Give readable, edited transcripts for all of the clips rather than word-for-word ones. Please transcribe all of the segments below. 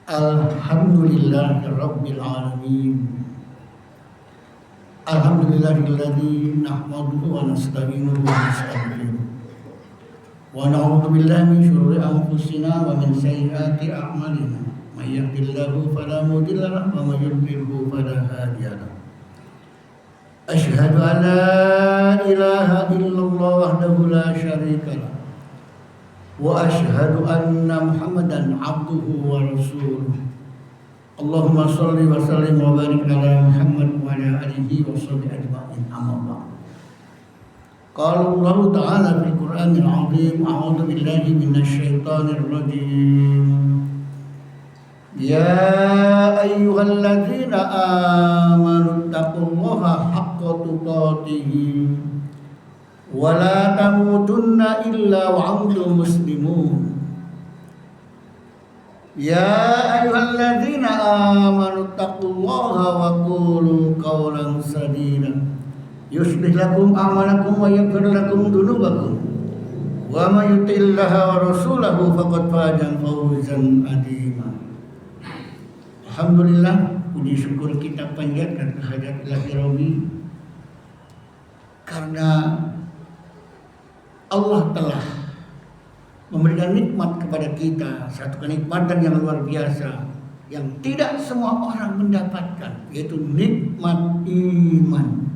Alhamdulillahirabbil alamin. Alhamdulillahilladzi nahmaduhu wa nasta'inuhu wa nastaghfiruh. Wa na'udzu billahi min shururi anfusina wa min sayyiati a'malina. May yahdihillahu fala mudilla lahu wa may yudlilhu fala hadiya lahu. Asyhadu an la ilaha illallah wahdahu la syarika lahu. Wa asyhadu anna Muhammadan abduhu wa rasuluh. Allahumma shalli wa sallim wa barik ala Muhammad wa ala alihi wa sahbihi ajma'in. Amma ba'd. Qala Allah Ta'ala fil Qur'anil 'azim, a'udzu billahi minasy syaithanir rajim. Ya ayyuhalladzina amanu taqullaha haqqa tuqatih wa la tamutunna illa wa antum muslimun. Ya ayyuhalladzina amanu taqullaha wa qulu qawlan sadida yuslih lakum a'malakum wa yaghfir lakum dhunubakum wa may yuti'illaha wa rasulahu faqad faza fawzan 'azima. Alhamdulillah, puji syukur kita panjatkan kehadirat Ilahi Rabbi karena Allah telah memberikan nikmat kepada kita, satu kenikmatan yang luar biasa yang tidak semua orang mendapatkan, yaitu nikmat iman.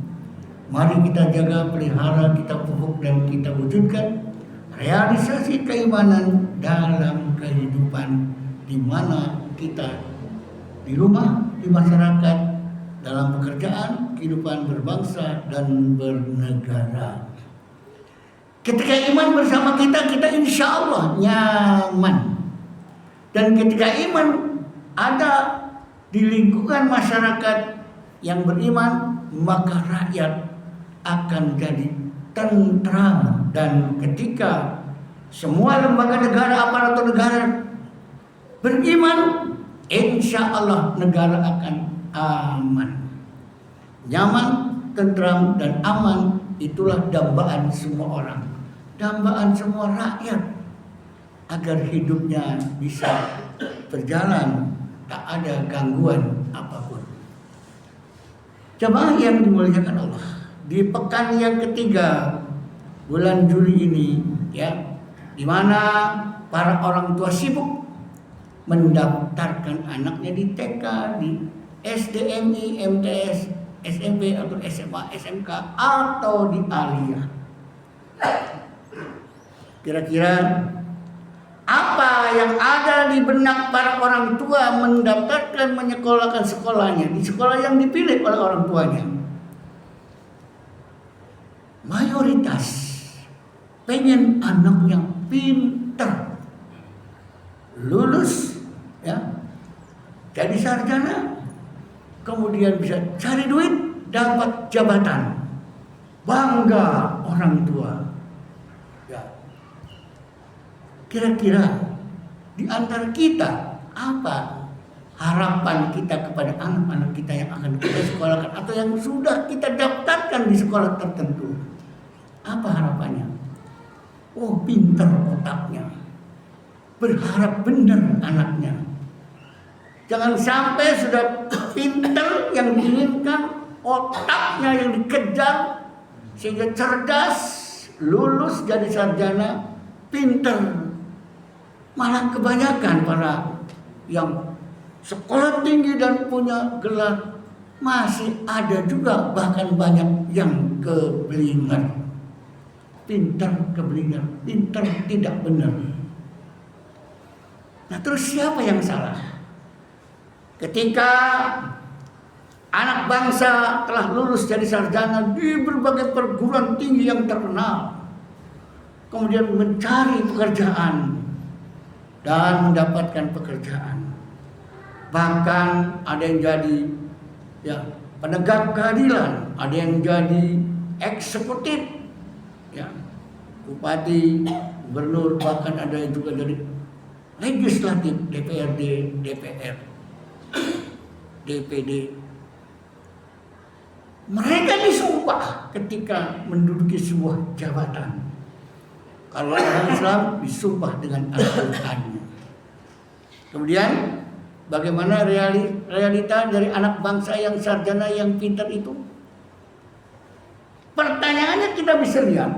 Mari kita jaga, pelihara, kita pupuk dan kita wujudkan realisasi keimanan dalam kehidupan di mana kita di rumah, di masyarakat, dalam pekerjaan, kehidupan berbangsa dan bernegara. Ketika iman bersama kita, kita insya Allah nyaman. Dan ketika iman ada di lingkungan masyarakat yang beriman, maka rakyat akan jadi tentram. Dan ketika semua lembaga negara, aparatur negara beriman, insya Allah negara akan aman. Nyaman, tentram, dan aman, itulah dambaan semua orang, dambaan semua rakyat agar hidupnya bisa berjalan, tak ada gangguan apapun. Jemaah yang dimuliakan Allah, di pekan yang ketiga bulan Juli ini, ya, di mana para orang tua sibuk mendaftarkan anaknya di TK, di SDMI, MTS, SMP atau SMA, SMK atau di Aliyah. Kira-kira apa yang ada di benak para orang tua mendaftarkan, menyekolahkan sekolahnya di sekolah yang dipilih oleh orang tuanya? Mayoritas pengen anaknya pintar, lulus, ya, jadi sarjana, kemudian bisa cari duit, dapat jabatan, bangga orang tua. Ya. Kira-kira di antara kita apa harapan kita kepada anak-anak kita yang akan kita sekolahkan atau yang sudah kita daftarkan di sekolah tertentu? Apa harapannya? Oh, pintar otaknya, berharap benar anaknya. Jangan sampai sudah pintar yang diinginkan, otaknya yang dikejar sehingga cerdas, lulus jadi sarjana, pintar. Malah kebanyakan para yang sekolah tinggi dan punya gelar masih ada juga bahkan banyak yang keblinger. Pintar keblinger, pintar tidak benar. Nah, terus siapa yang salah? Ketika anak bangsa telah lulus jadi sarjana di berbagai perguruan tinggi yang terkenal, kemudian mencari pekerjaan dan mendapatkan pekerjaan, bahkan ada yang jadi, ya, penegak keadilan, ada yang jadi eksekutif, ya, bupati, gubernur, bahkan ada yang juga dari legislatif, DPRD, DPR, DPD. Mereka disumpah ketika menduduki sebuah jabatan. Kalau orang Islam disumpah dengan Al-Qur'an. Kemudian Bagaimana realita dari anak bangsa yang sarjana, yang pintar itu? Pertanyaannya kita bisa lihat,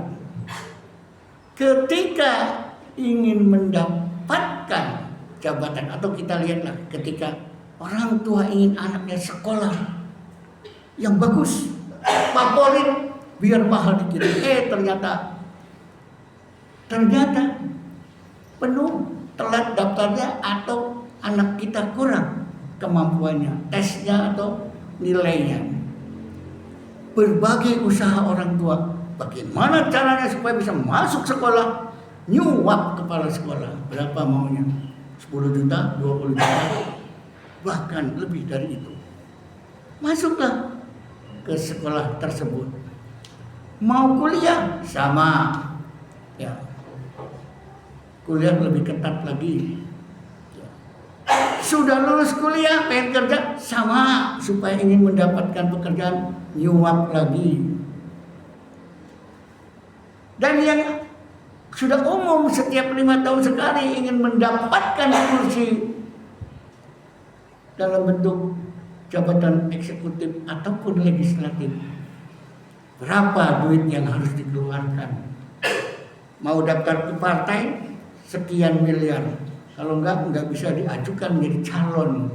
ketika ingin mendapatkan jabatan, atau kita lihatlah ketika orang tua ingin anaknya sekolah yang bagus, favorit, biar mahal dikit. Ternyata penuh, telat daftarnya, atau anak kita kurang kemampuannya, tesnya atau nilainya. Berbagai usaha orang tua, bagaimana caranya supaya bisa masuk sekolah, nyuap kepala sekolah, berapa maunya, 10 juta, 20 juta, bahkan lebih dari itu. Masuklah ke sekolah tersebut. Mau kuliah sama, ya, kuliah lebih ketat lagi. Sudah lulus kuliah, pengen kerja, sama, supaya ingin mendapatkan pekerjaan, nyuap lagi. Dan yang sudah umum setiap 5 tahun sekali ingin mendapatkan kursi dalam bentuk jabatan eksekutif ataupun legislatif. Berapa duit yang harus dikeluarkan? Mau daftar ke partai, sekian miliar. Kalau enggak bisa diajukan menjadi calon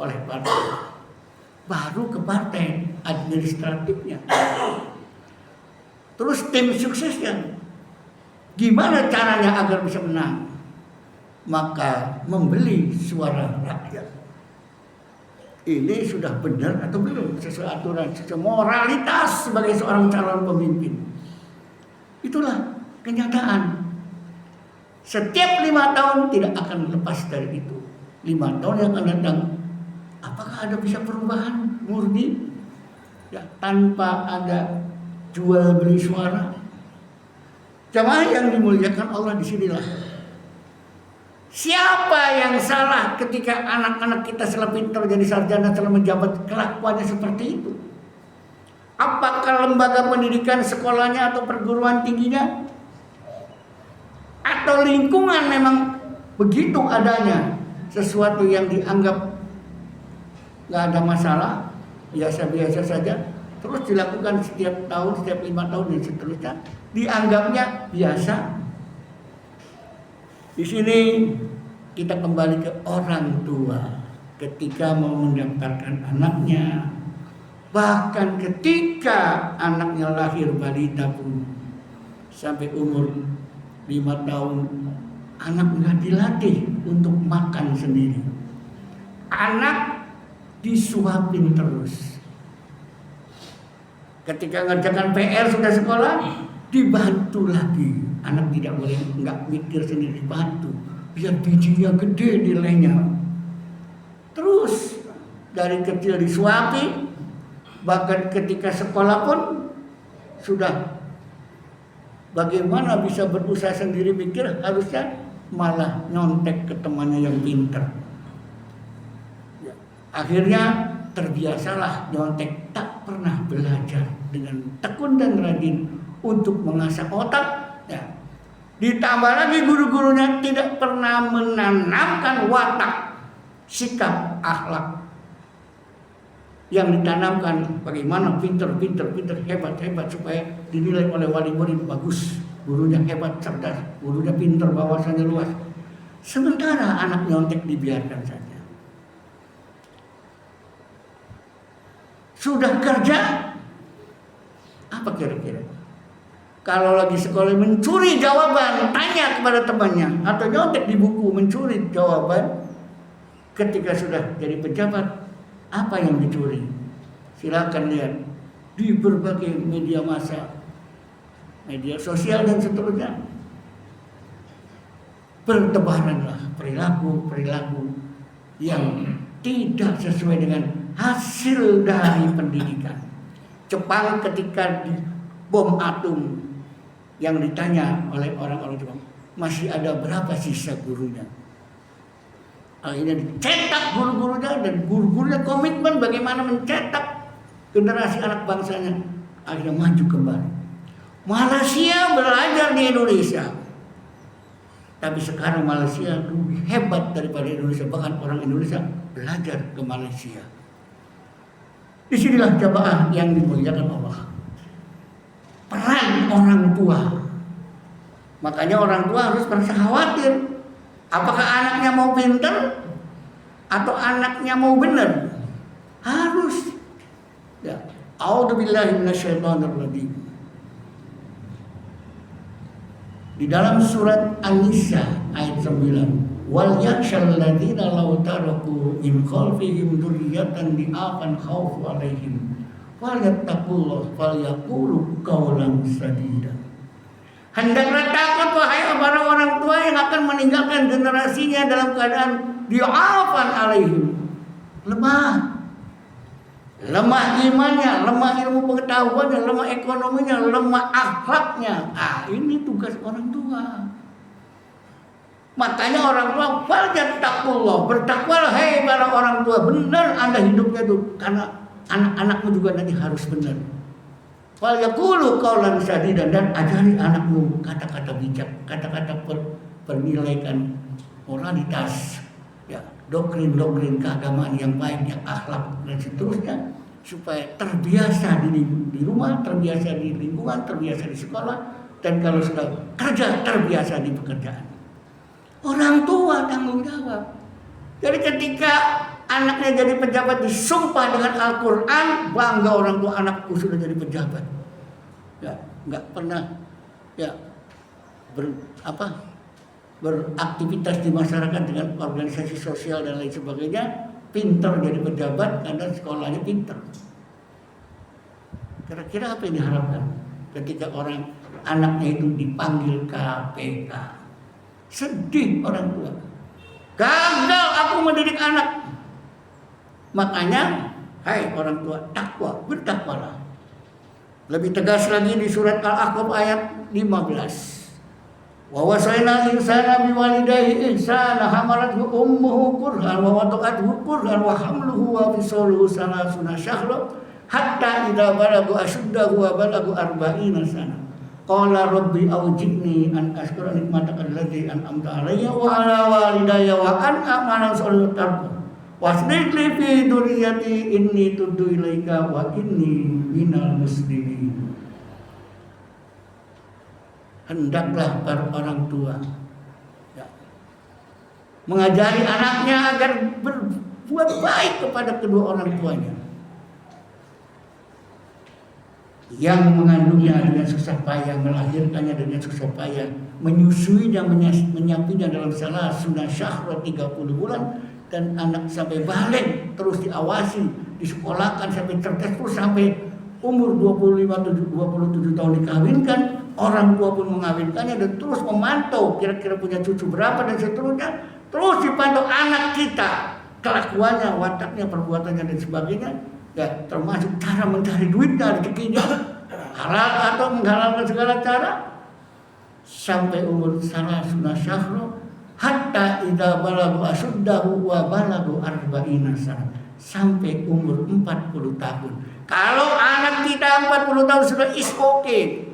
oleh partai. Baru ke partai administratifnya. Terus tim suksesnya, gimana caranya agar bisa menang? Maka membeli suara rakyat. Ini sudah benar atau belum sesuai aturan, sesuai moralitas sebagai seorang calon pemimpin. Itulah kenyataan. Setiap 5 tahun tidak akan lepas dari itu. 5 tahun yang akan datang, apakah ada bisa perubahan murni? Ya, tanpa ada jual beli suara. Jamaah yang dimuliakan Allah, disinilah. Siapa yang salah ketika anak-anak kita setelah pintar jadi sarjana, setelah menjabat, kelakuannya seperti itu? Apakah lembaga pendidikan sekolahnya atau perguruan tingginya, atau lingkungan memang begitu adanya sesuatu yang dianggap nggak ada masalah, biasa-biasa saja, terus dilakukan setiap tahun, setiap 5 tahun dan seterusnya, dianggapnya biasa. Di sini kita kembali ke orang tua ketika mau mendaftarkan anaknya, bahkan ketika anaknya lahir balita pun, sampai umur 5 tahun, anak nggak dilatih untuk makan sendiri. Anak disuapin terus. Ketika ngerjakan PR sudah sekolah, dibantu lagi. Anak tidak boleh nggak mikir sendiri, dibantu biar bijinya gede nilainya. Terus dari kecil disuapi, bahkan ketika sekolah pun sudah bagaimana bisa berusaha sendiri, mikir, harusnya malah nyontek ke temannya yang pintar. Ya, akhirnya terbiasalah nyontek, tak pernah belajar dengan tekun dan rajin untuk mengasah otak. Ya. Ditambah lagi guru-gurunya tidak pernah menanamkan watak, sikap, akhlak yang ditanamkan bagaimana pinter, hebat supaya dinilai oleh wali murid bagus, gurunya hebat, cerdas, gurunya pinter, wawasannya luas. Sementara anak nyontek dibiarkan saja. Sudah kerja, apa kira-kira? Kalau lagi sekolah mencuri jawaban, tanya kepada temannya, atau nyontek di buku mencuri jawaban, ketika sudah jadi pejabat, apa yang dicuri? Silakan lihat di berbagai media massa, media sosial dan seterusnya. Bertebaranlah perilaku yang tidak sesuai dengan hasil dari pendidikan. Jepang ketika di bom atom, yang ditanya oleh orang-orang Jepang, masih ada berapa sisa gurunya? Akhirnya dicetak guru-gurunya, dan guru-gurunya komitmen bagaimana mencetak generasi anak bangsanya. Akhirnya maju kembali. Malaysia belajar di Indonesia. Tapi sekarang Malaysia lebih hebat daripada Indonesia. Bahkan orang Indonesia belajar ke Malaysia. Disinilah jamaah yang dimuliakan Allah. Peran orang tua. Makanya orang tua harus merasa khawatir. Apakah anaknya mau pintar atau anaknya mau benar? Harus. Ya. A'udzubillahi minasyaitonirrajim. Di dalam surat An-Nisa ayat 9, wal yakhshal ladzina law taraku min khalfihim dzurriyyatan di'afan khaufu 'alaihim falyattaqullah falyaqulu qawlan sadida. Hendaklah takut wahai para orang tua yang akan meninggalkan generasinya dalam keadaan di'afan 'alaihim, lemah imannya, lemah ilmu pengetahuannya, lemah ekonominya, lemah akhlaknya. Ini tugas orang tua. Makanya orang tua falyattaqullah, bertakwalah hai para orang tua. Benar Anda hidupnya itu karena anak-anakmu juga nanti harus benar. Falyaqulu qaulan sadidan, dan ajari anakmu kata-kata bijak, kata-kata pernilaian moralitas, ya, doktrin-doktrin keagamaan yang baik, yang akhlak dan seterusnya, supaya terbiasa di rumah, terbiasa di lingkungan, terbiasa di sekolah, dan kalau sudah kerja terbiasa di pekerjaan. Orang tua tanggung jawab. Jadi ketika anaknya jadi pejabat disumpah dengan Al-Quran, bangga orang tua, anakku sudah jadi pejabat. Ya, nggak pernah ya beraktivitas di masyarakat dengan organisasi sosial dan lain sebagainya, pintar jadi pejabat karena sekolahnya pintar. Kira-kira apa yang diharapkan ketika orang anaknya itu dipanggil KPK? Sedih orang tua. Gagal aku mendidik anak. Makanya, hai orang tua, takwa, bertakwalah. Lebih tegas lagi di surat Al-Ahqaf ayat 15. Wa wasaina insana biwalidayhi ihsana hamalathu ummuhu kurhan wa wada'athu kurhan wa hamluhu wa fisaluhu salasuna syahra hatta idza balagu ashuddahu wa balagu arba'ina sana. Qala rabbi awjibni an ashkura nikmataka allati an'amta alayya wa ala walidayya wa an a'mala shalihan tarda wasdikli fi dzurriyyati inni tubtu ilaika wa inni minal muslimin. Hendaklah para orang tua ya, mengajari anaknya agar berbuat baik kepada kedua orang tuanya. Yang mengandungnya dengan susah payah, melahirkannya dengan susah payah, menyusuinya, menyapinya dalam salah sunnah syahra 30 bulan, dan anak sampai balik terus diawasi, disekolahkan sampai cerdas, terus sampai umur 27 tahun dikawinkan, orang tua pun mengawinkannya dan terus memantau kira-kira punya cucu berapa dan seterusnya, terus dipantau anak kita, kelakuannya, wataknya, perbuatannya dan sebagainya. Ya, termasuk cara mencari duitnya, rezekinya, halal atau menghalalkan segala cara, sampai umur salah sunnah syahro, hatta idza balagu asuddahu wa balagu arba'ina sana, sampai umur 40 tahun. Kalau anak kita 40 tahun sudah is okay,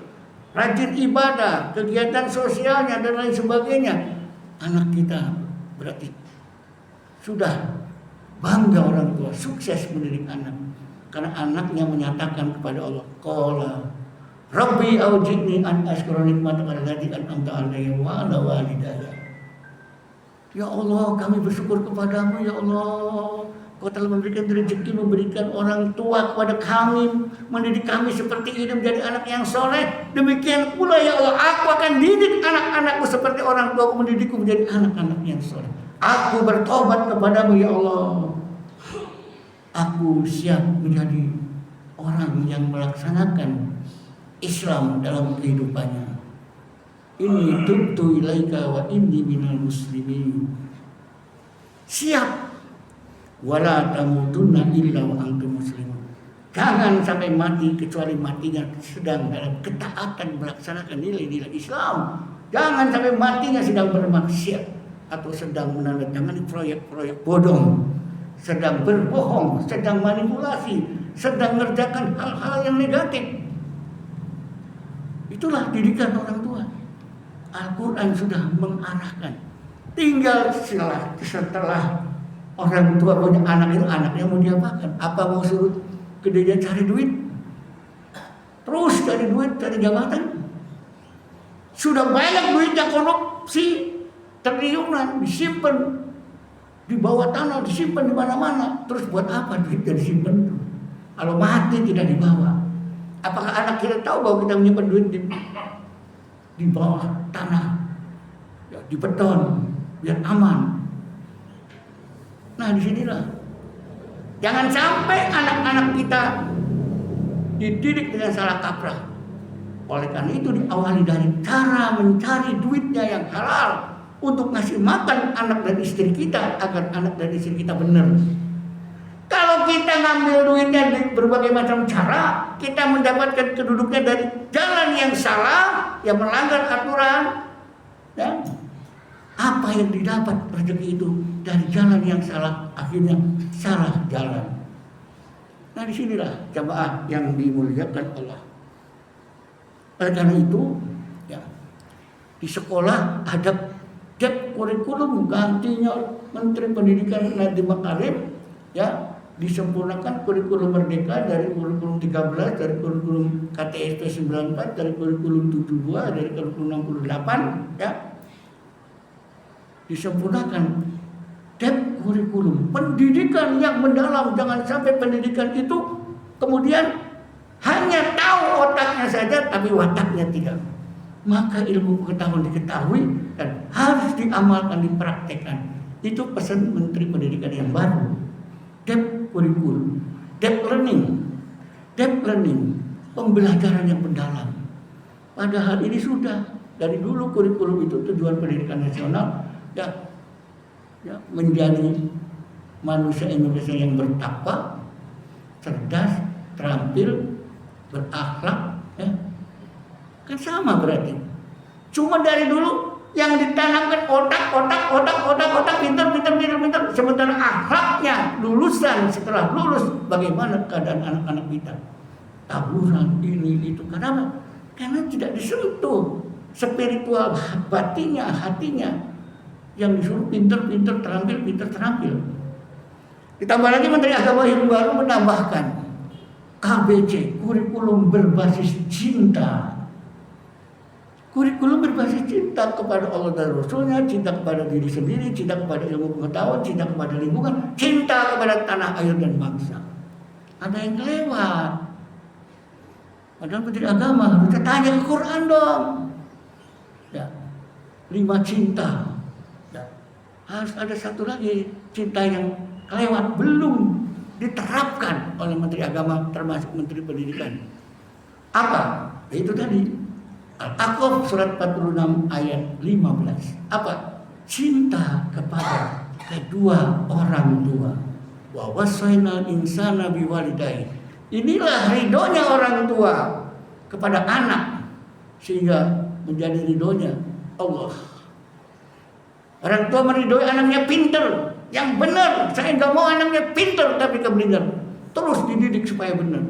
rajin ibadah, kegiatan sosialnya dan lain sebagainya, anak kita berarti sudah bangga orang tua, sukses mendidik anak. Karena anaknya menyatakan kepada Allah, qala rabbi awjibni an ashkura nikmataka allati an'amta alayya wa ala walidayya. Ya Allah, kami bersyukur kepadamu ya Allah. Kau telah memberikan rezeki, memberikan orang tua kepada kami, mendidik kami seperti ini menjadi anak yang soleh. Demikian pula ya Allah, aku akan didik anak-anakku seperti orang tuaku mendidikku menjadi anak-anak yang soleh. Aku bertobat kepadamu ya Allah. Aku siap menjadi orang yang melaksanakan Islam dalam kehidupannya. Inni tubtu ilaika wa inni minal muslimin. Siap. Wala tamutunna illa wa antum muslimun. Jangan sampai mati kecuali matinya sedang dalam ketaatan melaksanakan nilai-nilai Islam. Jangan sampai matinya sedang bermaksiat atau sedang menandatangani proyek-proyek bodong, sedang berbohong, sedang manipulasi, sedang mengerjakan hal-hal yang negatif. Itulah didikan orang tua. Al-Quran sudah mengarahkan. Tinggal setelah orang tua punya anak itu, anaknya mau diapakan? Apa mau suruh ke dia cari duit? Terus cari duit, cari jabatan? Sudah banyak duitnya korupsi, triliunan, disimpan di bawah tanah, disimpan di mana-mana. Terus buat apa duitnya disimpan itu? Kalau mati tidak dibawa. Apakah anak kita tahu bahwa kita menyimpan duit di bawah tanah, ya, di beton, biar aman? Nah, disinilah jangan sampai anak-anak kita dididik dengan salah kaprah. Oleh karena itu diawali dari cara mencari duitnya yang halal untuk ngasih makan anak dan istri kita, agar anak dan istri kita benar. Kalau kita ngambil duitnya di berbagai macam cara, kita mendapatkan keduduknya dari jalan yang salah, yang melanggar aturan, ya. Apa yang didapat rezeki itu dari jalan yang salah, akhirnya salah jalan. Nah, disinilah jamaah yang dimuliakan Allah. Oleh karena itu, ya, di sekolah ada kurikulum, gantinya Menteri Pendidikan Nadiem Makarim, ya, disempurnakan kurikulum Merdeka dari kurikulum 13, dari kurikulum KTSP 94, dari kurikulum 72, dari kurikulum 68, ya. Disempurnakan kurikulum pendidikan yang mendalam. Jangan sampai pendidikan itu kemudian hanya tahu otaknya saja tapi wataknya tidak. Maka ilmu pengetahuan diketahui dan harus diamalkan, dipraktekkan. Itu pesan Menteri Pendidikan yang baru. Kurikulum, learning, pembelajaran yang mendalam. Padahal ini sudah dari dulu kurikulum itu tujuan pendidikan nasional, ya, menjadi manusia Indonesia yang bertakwa, cerdas, terampil, berakhlak, ya. Kan sama berarti. Cuma dari dulu yang ditanamkan otak, pintar. Sementara akhlaknya lulusan, setelah lulus bagaimana keadaan anak-anak kita? Tawuran, ini itu. Kenapa? Karena tidak disentuh spiritual batinnya, hatinya. Yang disuruh pintar, terampil. Ditambah lagi Menteri Agama yang baru menambahkan KBC, kurikulum berbasis cinta. Kurikulum berbasis cinta kepada Allah dan Rasulnya, cinta kepada diri sendiri, cinta kepada ilmu pengetahuan, cinta kepada lingkungan, cinta kepada tanah air dan bangsa. Ada yang kelewat. Padahal Menteri Agama harusnya tanya ke Quran dong. Ya, 5 cinta. Harus ada satu lagi cinta yang kelewat, belum diterapkan oleh Menteri Agama termasuk Menteri Pendidikan. Apa? Itu tadi Al-Aqaf surat 46 ayat 15. Apa? Cinta kepada kedua orang tua. Wa wasainal insana biwalidayhi. Inilah ridhonya orang tua kepada anak sehingga menjadi ridhonya Allah. Orang tua meridhoi anaknya pintar, yang benar. Saya nggak mau anaknya pintar tapi keblinger. Terus dididik supaya benar.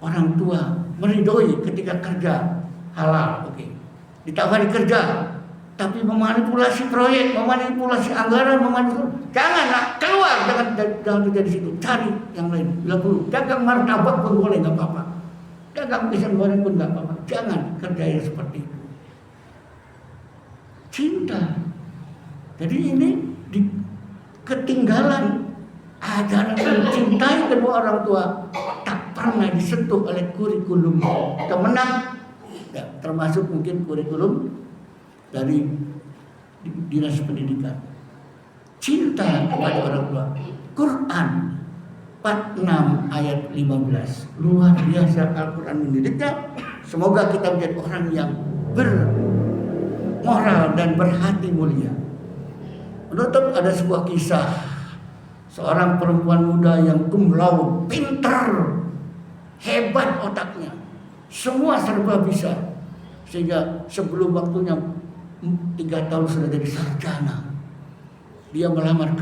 Orang tua meridhoi ketika kerja halal, oke. Ditawari kerja, tapi memanipulasi proyek, memanipulasi anggaran, janganlah keluar, jangan kerja di situ. Cari yang lain. Bila perlu, dagang martabak pun boleh, nggak apa-apa. Dagang pisang goreng pun nggak apa-apa. Jangan kerja yang seperti itu. Cinta. Jadi ini ketinggalan ajaran mencintai kedua orang tua tak pernah disentuh oleh kurikulum Kemenang, ya, termasuk mungkin kurikulum dari Dinas Pendidikan. Cinta kepada orang tua. Quran 46 ayat 15. Luar biasa Al-Quran mendidiknya. Semoga kita menjadi orang yang bermoral dan berhati mulia. Menutup ada sebuah kisah seorang perempuan muda yang cum laude, pintar, hebat otaknya, semua serba bisa, sehingga sebelum waktunya 3 tahun sudah jadi sarjana. Dia melamar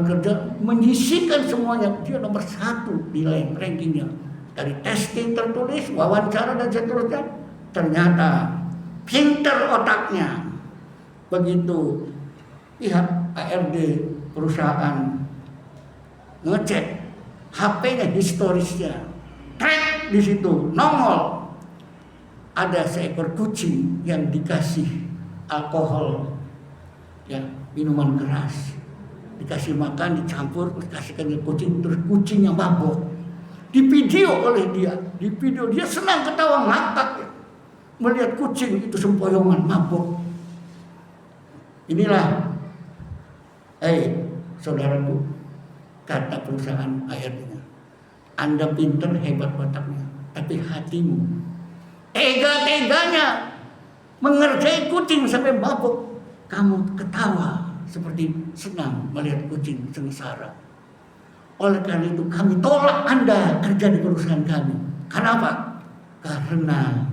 kerja, menyisihkan semuanya. Dia nomor 1 nilai rankingnya dari testing tertulis, wawancara dan seterusnya. ternyata pinter otaknya. Begitu pihak ARD perusahaan ngecek HP-nya, historisnya, track di situ nongol ada seekor kucing yang dikasih alkohol, ya, minuman keras, dikasih makan, dicampur, dikasihkan ke kucing, terus kucingnya mabok. Di video oleh dia, di video dia senang ketawa ngakak ya, melihat kucing itu sempoyongan mabok. Inilah, saudaraku, kata perusahaan ARD-nya, Anda pinter, hebat otaknya, tapi hatimu tega-teganya mengerjai kucing sampai mabuk. Kamu ketawa seperti senang melihat kucing sengsara. Oleh karena itu kami tolak Anda kerja di perusahaan kami. Kenapa? Karena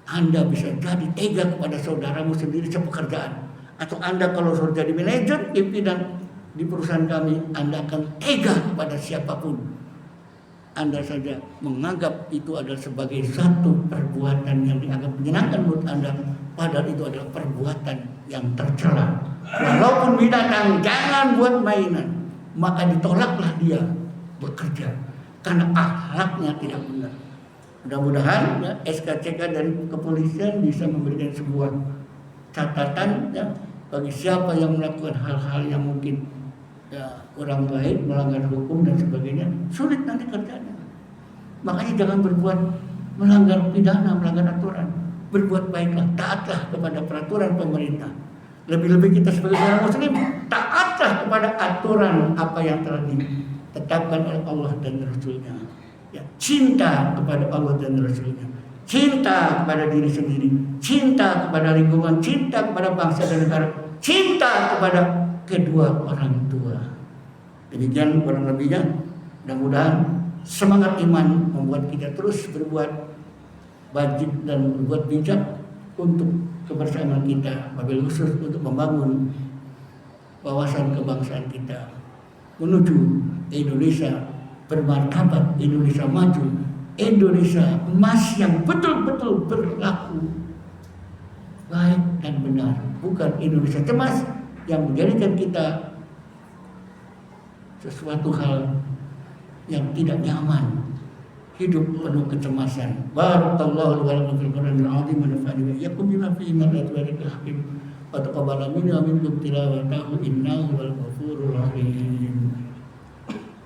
Anda bisa jadi tega kepada saudaramu sendiri sepekerjaan. Atau Anda kalau sudah jadi manajer, pimpinan di perusahaan kami, Anda akan tega kepada siapapun. Anda saja menganggap itu adalah sebagai satu perbuatan yang dianggap menyenangkan menurut Anda, padahal itu adalah perbuatan yang tercela. Walaupun binatang jangan buat mainan, maka ditolaklah dia bekerja karena akhlaknya tidak benar. Mudah-mudahan ya, SKCK dari kepolisian bisa memberikan sebuah catatan ya, bagi siapa yang melakukan hal-hal yang mungkin ya, kurang baik, melanggar hukum dan sebagainya, sulit nanti kerjanya. Makanya jangan berbuat melanggar pidana, melanggar aturan. Berbuat baiklah, taatlah kepada peraturan pemerintah. Lebih-lebih kita sebagai orang muslim, taatlah kepada aturan apa yang telah ditetapkan oleh Allah dan Rasul-Nya. Ya, cinta kepada Allah dan Rasul-Nya, cinta kepada diri sendiri, cinta kepada lingkungan, cinta kepada bangsa dan negara, cinta kepada kedua orang tua. Demikian kurang lebihnya. Mudah-mudahan semangat iman membuat kita terus berbuat baik dan berbuat bijak untuk kebersamaan kita, wabil khusus untuk membangun wawasan kebangsaan kita menuju Indonesia bermartabat, Indonesia maju, Indonesia emas yang betul-betul berlaku baik dan benar, bukan Indonesia cemas yang menjadikan kita sesuatu hal yang tidak nyaman, hidup penuh kecemasan. Barakallahu wa lakum fil Qur'anil azim wa nafa'ani wa iyyakum bima fihi min ayatil hakim wa taqabbal minna wa minkum tilawatahu innahu wal ghafurur rahim.